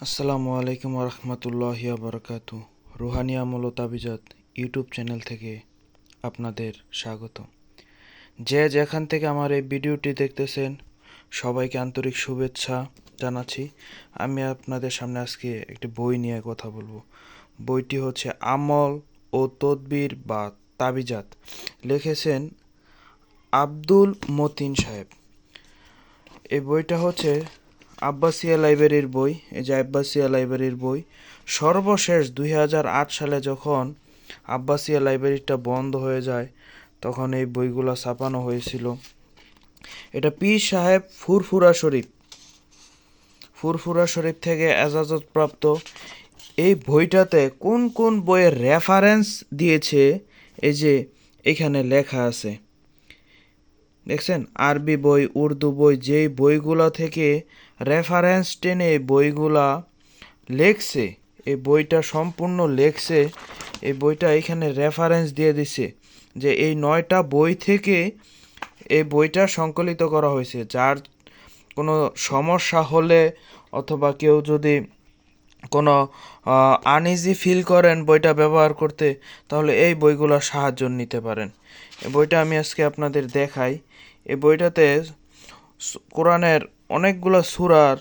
আসসালামু আলাইকুম রহমতুল্লাহি বারাকাতু। রুহানি আমল ও তাবিজাত ইউটিউব চ্যানেল থেকে আপনাদের স্বাগত। যে যেখান থেকে আমার এই ভিডিওটি দেখতেছেন সবাইকে আন্তরিক শুভেচ্ছা জানাচ্ছি। আমি আপনাদের সামনে আজকে একটি বই নিয়ে কথা বলবো। বইটি হচ্ছে আমল ও তদবির বা তাবিজাত, লিখেছেন আব্দুল মতিন সাহেব। এই বইটা হচ্ছে আব্বাসিয়া লাইব্রেরির বই। এই যে আব্বাসিয়া লাইব্রেরির বই, সর্বশেষ 2008 সালে যখন আব্বাসিয়া লাইব্রেরিটা বন্ধ হয়ে যায় তখন এই বইগুলো ছাপানো হয়েছিল। এটা পীর সাহেব ফুরফুরা শরীফ থেকে এজাজতপ্রাপ্ত। এই বইটাতে কোন কোন বইয়ের রেফারেন্স দিয়েছে এই যে এখানে লেখা আছে, দেখছেন? আরবি বই, উর্দু বই, যেই বইগুলা থেকে রেফারেন্স টেনে বইগুলা লেখছে, এই বইটা সম্পূর্ণ লেখছে। এই বইটা এখানে রেফারেন্স দিয়ে দিছে যে এই 9টা বই থেকে এই বইটা সংকলিত করা হয়েছে। যার কোনো সমস্যা হলে অথবা কেউ যদি কোনো আনইজি ফিল করেন বইটা ব্যবহার করতে, তাহলে এই বইগুলো সাহায্য নিতে পারেন। এই বইটা আমি আজকে আপনাদের দেখাই। এই বইটাতে কোরআনের অনেকগুলো সূরার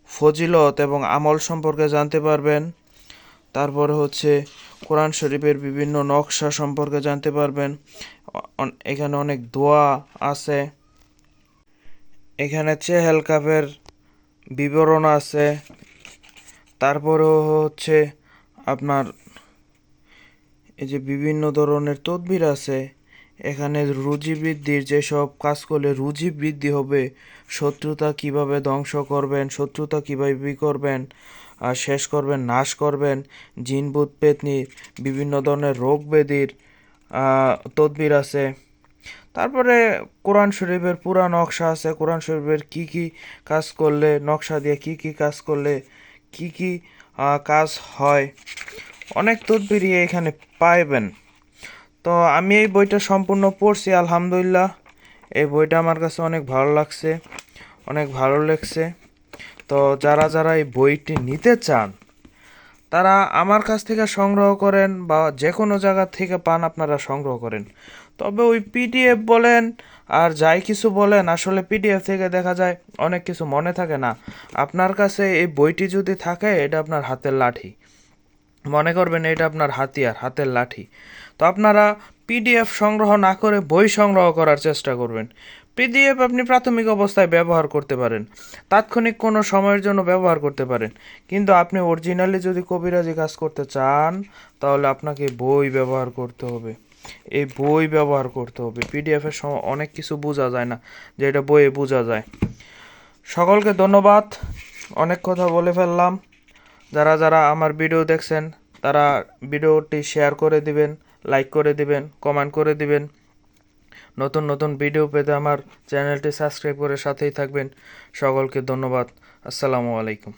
ফজিলত এবং আমল সম্পর্কে জানতে পারবেন। তারপরে হচ্ছে কোরআন শরীফের বিভিন্ন নকশা সম্পর্কে জানতে পারবেন। এখানে অনেক দোয়া আছে, এখানে চেহেল কাফের বিবরণ আছে। তারপরেও হচ্ছে আপনার এই যে বিভিন্ন ধরনের তদবির আছে। এখানে রুজি বৃদ্ধির যেসব কাজ করলে রুজি বৃদ্ধি হবে, শত্রুতা কিভাবে ধ্বংস করবেন, শত্রুতা কিভাবে করবেন আর শেষ করবেন, নাশ করবেন, জিন ভূত পেতনি বিভিন্ন ধরনের রোগ ব্যাধির তদবির আছে। তারপরে কোরআন শরীফের পুরা নকশা আছে। কোরআন শরীফের কি কি কাজ করলে, নকশা দিয়ে কি কি কাজ করলে কি কি কাজ হয়, অনেক তদবিরই এখানে পাইবেন। তো আমি এই বইটা সম্পূর্ণ পড়ছি, আলহামদুলিল্লাহ। এই বইটা আমার কাছে অনেক ভালো লাগছে, অনেক ভালো লেগছে। তো যারা যারা এই বইটি নিতে চান তারা আমার কাছ থেকে সংগ্রহ করেন বা যে কোনো জায়গা থেকে পান, আপনারা সংগ্রহ করেন। তবে ওই পিডিএফ বলেন আর যাই কিছু বলেন, আসলে পিডিএফ থেকে দেখা যায় অনেক কিছু মনে থাকে না। আপনার কাছে এই বইটি যদি থাকে, এটা আপনার হাতের লাঠি, মনে করবেন এটা আপনার হাতিয়ার, হাতের লাঠি। তো আপনারা পিডিএফ সংগ্রহ না করে বই সংগ্রহ করার চেষ্টা করবেন। পিডিএফ আপনি প্রাথমিক অবস্থায় ব্যবহার করতে পারেন, তাৎক্ষণিক কোনো সময়ের জন্য ব্যবহার করতে পারেন, কিন্তু আপনি অরিজিনালি যদি কবিরাজি কাজ করতে চান তাহলে আপনাকে বই ব্যবহার করতে হবে। এই বই ব্যবহার করতে হবে। পিডিএফের অনেক কিছু বোঝা যায় না, যেটা বইয়ে বোঝা যায়। সকলকে ধন্যবাদ, অনেক কথা বলে ফেললাম। যারা যারা আমার ভিডিও দেখছেন তারা ভিডিওটি শেয়ার করে দিবেন, লাইক করে দিবেন, কমেন্ট করে দিবেন। নতুন নতুন ভিডিও পেতে আমার চ্যানেলটি সাবস্ক্রাইব করে সাথেই থাকবেন। সকলকে ধন্যবাদ। আসসালামু আলাইকুম।